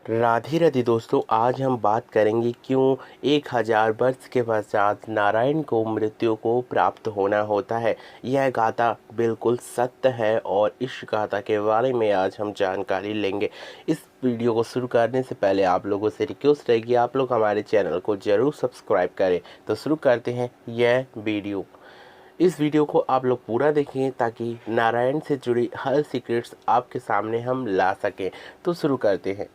राधे राधे दोस्तों, आज हम बात करेंगे क्यों 1000 वर्ष के पश्चात नारायण को मृत्यु को प्राप्त होना होता है। यह गाथा बिल्कुल सत्य है और इस गाथा के बारे में आज हम जानकारी लेंगे। इस वीडियो को शुरू करने से पहले आप लोगों से रिक्वेस्ट रहेगी, आप लोग हमारे चैनल को ज़रूर सब्सक्राइब करें। तो शुरू करते हैं यह वीडियो। इस वीडियो को आप लोग पूरा देखें ताकि नारायण से जुड़ी हर सीक्रेट्स आपके सामने हम ला सकें। तो शुरू करते हैं।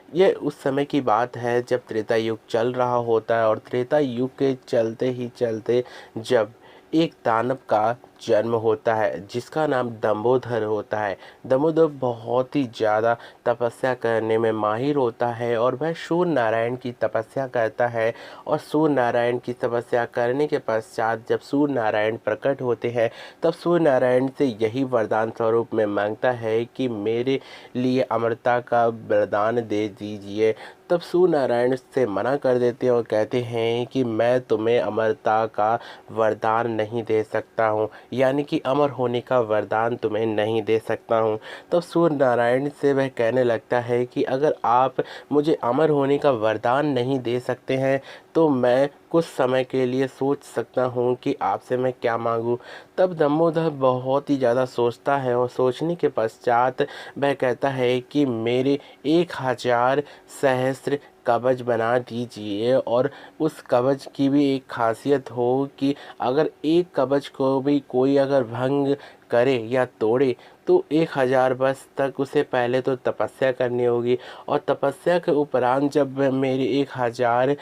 ये उस समय की बात है जब त्रेता युग चल रहा होता है और त्रेता युग के चलते ही चलते जब एक दानव का जन्म होता है जिसका नाम दंबोदर होता है। दंबोदर बहुत ही ज़्यादा तपस्या करने में माहिर होता है और वह सूर्य नारायण की तपस्या करता है। और सूर्य नारायण की तपस्या करने के पश्चात जब सूर्य नारायण प्रकट होते हैं तब सूर्य नारायण से यही वरदान स्वरूप में मांगता है कि मेरे लिए अमरता का वरदान दे दीजिए। तब सूर्य नारायण से मना कर देते हैं और कहते हैं कि मैं तुम्हें अमरता का वरदान नहीं दे सकता हूँ, यानी कि अमर होने का वरदान तुम्हें नहीं दे सकता हूँ। तब सूर्य नारायण से वह कहने लगता है कि अगर आप मुझे अमर होने का वरदान नहीं दे सकते हैं तो मैं कुछ समय के लिए सोच सकता हूँ कि आपसे मैं क्या मांगूँ। तब दंबोदर बहुत ही ज़्यादा सोचता है और सोचने के पश्चात वह कहता है कि मेरे 1000 सहस्त्र कवच बना दीजिए और उस कवच की भी एक खासियत हो कि अगर एक कवच को भी कोई अगर भंग करे या तोड़े तो 1000 वर्ष तक उसे पहले तो तपस्या करनी होगी और तपस्या के उपरांत जब मेरे 1000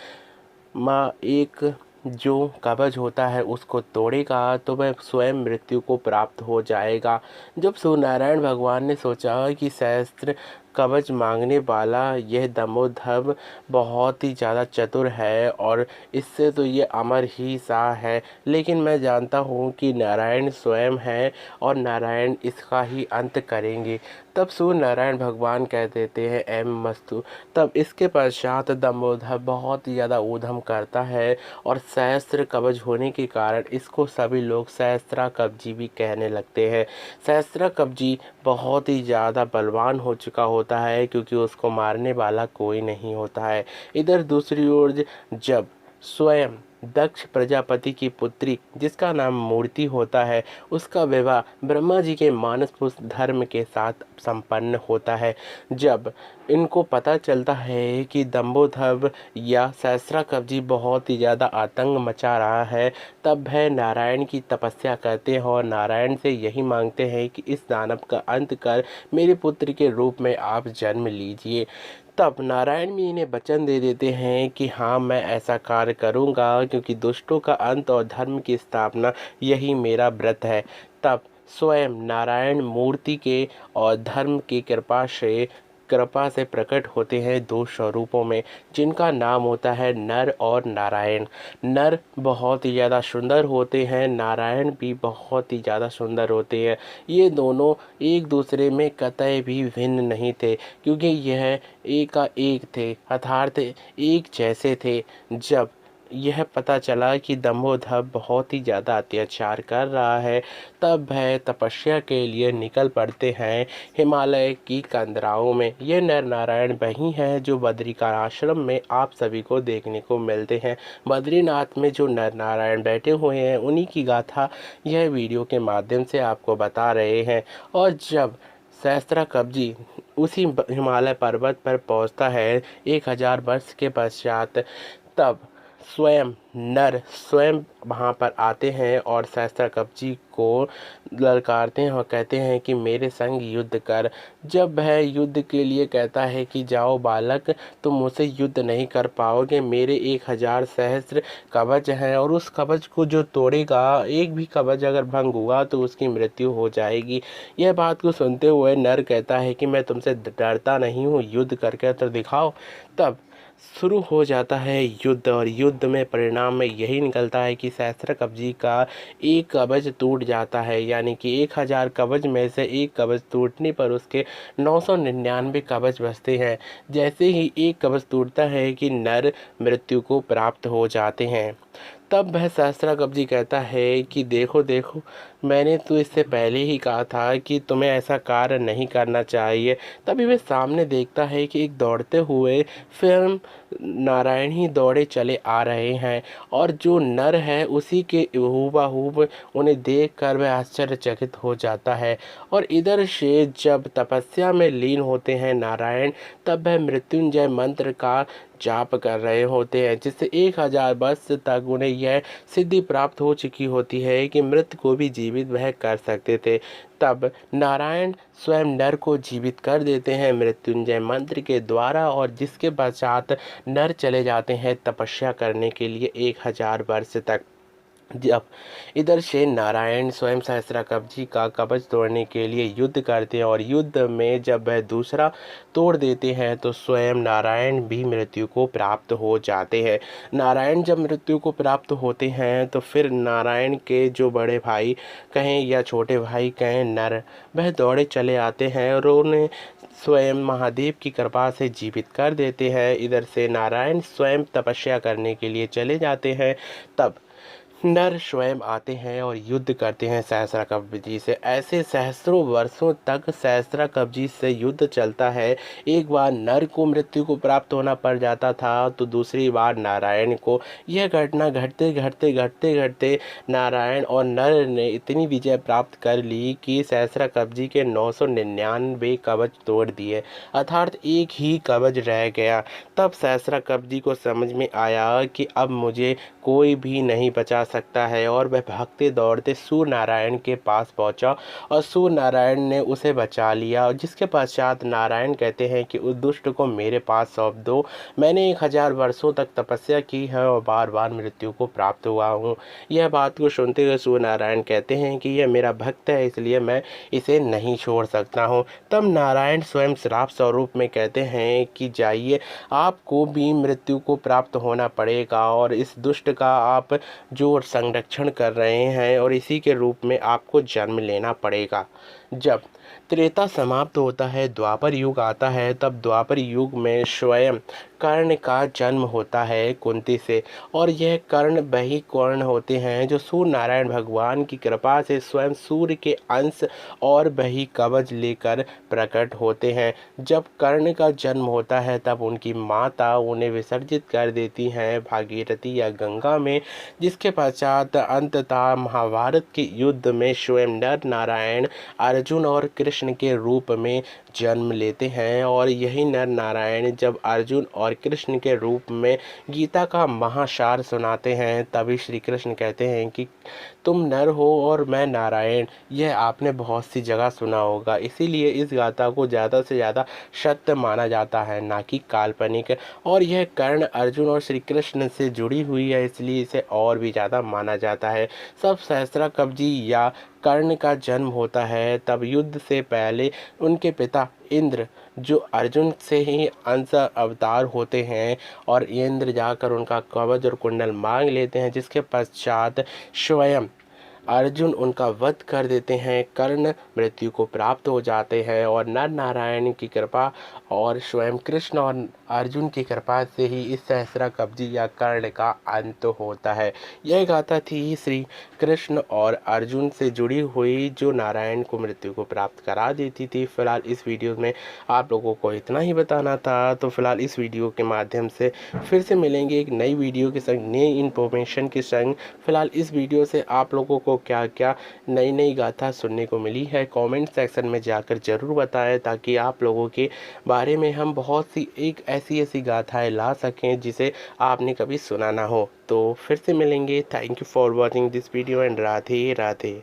माँ एक जो कवच होता है उसको तोड़ेगा तो वह स्वयं मृत्यु को प्राप्त हो जाएगा। जब सूर्यनारायण भगवान ने सोचा कि सहस्त्र कवच मांगने वाला यह दंबोदर बहुत ही ज़्यादा चतुर है और इससे तो ये अमर ही सा है, लेकिन मैं जानता हूँ कि नारायण स्वयं है और नारायण इसका ही अंत करेंगे। तब सूर्य नारायण भगवान कह देते हैं एम मस्तु। तब इसके पश्चात दंबोदर बहुत ही ज़्यादा ऊधम करता है और सहस्त्र कवच होने के कारण इसको सभी लोग सहस्त्रा कवची भी कहने लगते हैं। सहस्त्रा कवची बहुत ही ज़्यादा बलवान हो चुका होता है क्योंकि उसको मारने वाला कोई नहीं होता है। इधर दूसरी ओर जब स्वयं दक्ष प्रजापति की पुत्री जिसका नाम मूर्ति होता है उसका विवाह ब्रह्मा जी के मानस पुत्र धर्म के साथ संपन्न होता है। जब इनको पता चलता है कि दंबोदर या सहस्त्रा कवची बहुत ही ज़्यादा आतंक मचा रहा है तब वह नारायण की तपस्या करते हैं और नारायण से यही मांगते हैं कि इस दानव का अंत कर मेरे पुत्र के रूप में आप जन्म लीजिए। तब नारायण भी इन्हें वचन दे देते हैं कि हाँ मैं ऐसा कार्य करूँगा क्योंकि दुष्टों का अंत और धर्म की स्थापना यही मेरा व्रत है। तब स्वयं नारायण मूर्ति के और धर्म की कृपा से प्रकट होते हैं दो स्वरूपों में जिनका नाम होता है नर और नारायण। नर बहुत ही ज़्यादा सुंदर होते हैं, नारायण भी बहुत ही ज़्यादा सुंदर होते हैं। ये दोनों एक दूसरे में कतई भी भिन्न नहीं थे क्योंकि यह एक का एक थे, अर्थात एक जैसे थे। जब यह पता चला कि दंबोदर बहुत ही ज़्यादा अत्याचार कर रहा है तब वह तपस्या के लिए निकल पड़ते हैं हिमालय की कंदराओं में। ये नर नारायण वही हैं जो बद्रिका आश्रम में आप सभी को देखने को मिलते हैं। बद्रीनाथ में जो नर नारायण बैठे हुए हैं उन्हीं की गाथा यह वीडियो के माध्यम से आपको बता रहे हैं। और जब सहस्त्रा कवची उसी हिमालय पर्वत पर पहुंचता है 1000 वर्ष के पश्चात तब स्वयं नर स्वयं वहाँ पर आते हैं और सहस्त्रा कवची को ललकारते हैं और कहते हैं कि मेरे संग युद्ध कर। जब वह युद्ध के लिए कहता है कि जाओ बालक, तुम मुझसे युद्ध नहीं कर पाओगे, मेरे 1000 सहस्त्र कवच हैं और उस कवच को जो तोड़ेगा, एक भी कवच अगर भंग हुआ तो उसकी मृत्यु हो जाएगी। यह बात को सुनते हुए नर कहता है कि मैं तुमसे डरता नहीं हूँ, युद्ध करके तो दिखाओ। तब शुरू हो जाता है युद्ध और युद्ध में परिणाम में यही निकलता है कि सहस्त्र कवची का एक कवच टूट जाता है, यानी कि 1000 कवच में से एक कवच टूटने पर उसके 999 कवच बचते हैं। जैसे ही एक कवच टूटता है कि नर मृत्यु को प्राप्त हो जाते हैं। तब वह सहस्त्रकवच कहता है कि देखो देखो, मैंने तो इससे पहले ही कहा था कि तुम्हें ऐसा कार्य नहीं करना चाहिए। तभी वह सामने देखता है कि एक दौड़ते हुए स्वयं नारायण ही दौड़े चले आ रहे हैं और जो नर है उसी के हूबहू उन्हें देखकर वह आश्चर्यचकित हो जाता है। और इधर से जब तपस्या में लीन होते हैं नारायण, तब वह मृत्युंजय मंत्र का जाप कर रहे होते हैं, जिससे 1000 वर्ष तक उन्हें यह सिद्धि प्राप्त हो चुकी होती है कि मृत को भी जीवित वह कर सकते थे। तब नारायण स्वयं नर को जीवित कर देते हैं मृत्युंजय मंत्र के द्वारा, और जिसके पश्चात नर चले जाते हैं तपस्या करने के लिए 1000 वर्ष तक। जब इधर से नारायण स्वयं सहस्त्रकवच का कवच तोड़ने के लिए युद्ध करते हैं, और युद्ध में जब वह दूसरा तोड़ देते हैं तो स्वयं नारायण भी मृत्यु को प्राप्त हो जाते हैं। नारायण जब मृत्यु को प्राप्त होते हैं तो फिर नारायण के जो बड़े भाई कहें या छोटे भाई कहें नर, वह दौड़े चले आते हैं और उन्हें स्वयं महादेव की कृपा से जीवित कर देते हैं। इधर से नारायण स्वयं तपस्या करने के लिए चले जाते हैं। तब नर स्वयं आते हैं और युद्ध करते हैं सहस्त्रकवच से। ऐसे सहस्त्रों वर्षों तक सहस्त्रकवच से युद्ध चलता है। एक बार नर को मृत्यु को प्राप्त होना पड़ जाता था तो दूसरी बार नारायण को। यह घटना घटते घटते घटते घटते नारायण और नर ने इतनी विजय प्राप्त कर ली कि सहस्त्रकवच के 999 कवच तोड़ दिए, अर्थात एक ही कवच रह गया। तब सहस्त्रकवच को समझ में आया कि अब मुझे कोई भी नहीं बचा सकता है, और वह भागते दौड़ते सूर्य नारायण के पास पहुंचा और सूर्य नारायण ने उसे बचा लिया। जिसके पश्चात नारायण कहते हैं कि उस दुष्ट को मेरे पास सौंप दो, मैंने 1000 वर्षों तक तपस्या की है और बार बार मृत्यु को प्राप्त हुआ हूँ। यह बात को सुनते हुए सूर्य नारायण कहते हैं कि यह मेरा भक्त है, इसलिए मैं इसे नहीं छोड़ सकता हूँ। तब नारायण स्वयं श्राप स्वरूप में कहते हैं कि जाइए, आपको भी मृत्यु को प्राप्त होना पड़ेगा और इस दुष्ट का आप जो संरक्षण कर रहे हैं और इसी के रूप में आपको जन्म लेना पड़ेगा। जब त्रेता समाप्त होता है, द्वापर युग आता है, तब द्वापर युग में स्वयं कर्ण का जन्म होता है कुंती से, और यह कर्ण वही कर्ण होते हैं जो सूर्य नारायण भगवान की कृपा से स्वयं सूर्य के अंश और वही कवच लेकर प्रकट होते हैं। जब कर्ण का जन्म होता है तब उनकी माता उन्हें विसर्जित कर देती हैं भागीरथी या गंगा में, जिसके पश्चात अंततः महाभारत के युद्ध में स्वयं नर नारायण अर्जुन और कृष्ण के रूप में जन्म लेते हैं। और यही नर नारायण जब अर्जुन और कृष्ण के रूप में गीता का महासार सुनाते हैं, तभी श्री कृष्ण कहते हैं कि तुम नर हो और मैं नारायण। यह आपने बहुत सी जगह सुना होगा, इसीलिए इस गाथा को ज़्यादा से ज़्यादा सत्य माना जाता है, ना कि काल्पनिक। और यह कर्ण अर्जुन और श्री कृष्ण से जुड़ी हुई है, इसलिए इसे और भी ज़्यादा माना जाता है। सब सहस्त्रकवच या कर्ण का जन्म होता है तब युद्ध से पहले उनके पिता इंद्र, जो अर्जुन से ही अंश अवतार होते हैं, और इंद्र जाकर उनका कवच और कुंडल मांग लेते हैं, जिसके पश्चात स्वयं अर्जुन उनका वध कर देते हैं। कर्ण मृत्यु को प्राप्त हो जाते हैं और नर नारायण की कृपा और स्वयं कृष्ण और अर्जुन की कृपा से ही इस सहस्त्रकवच या कर्ण का अंत होता है। यह गाथा थी श्री कृष्ण और अर्जुन से जुड़ी हुई, जो नारायण को मृत्यु को प्राप्त करा देती थी। फिलहाल इस वीडियो में आप लोगों को इतना ही बताना था। तो फिलहाल इस वीडियो के माध्यम से फिर से मिलेंगे एक नई वीडियो के संग, नई इन्फॉर्मेशन के संग। फिलहाल इस वीडियो से आप लोगों को क्या क्या नई नई गाथा सुनने को मिली है, कमेंट सेक्शन में जाकर ज़रूर बताएं, ताकि आप लोगों के बारे में हम बहुत सी ऐसी ऐसी गाथाएं ला सकें जिसे आपने कभी सुना ना हो। तो फिर से मिलेंगे। Thank you for watching this video and Radhe Radhe.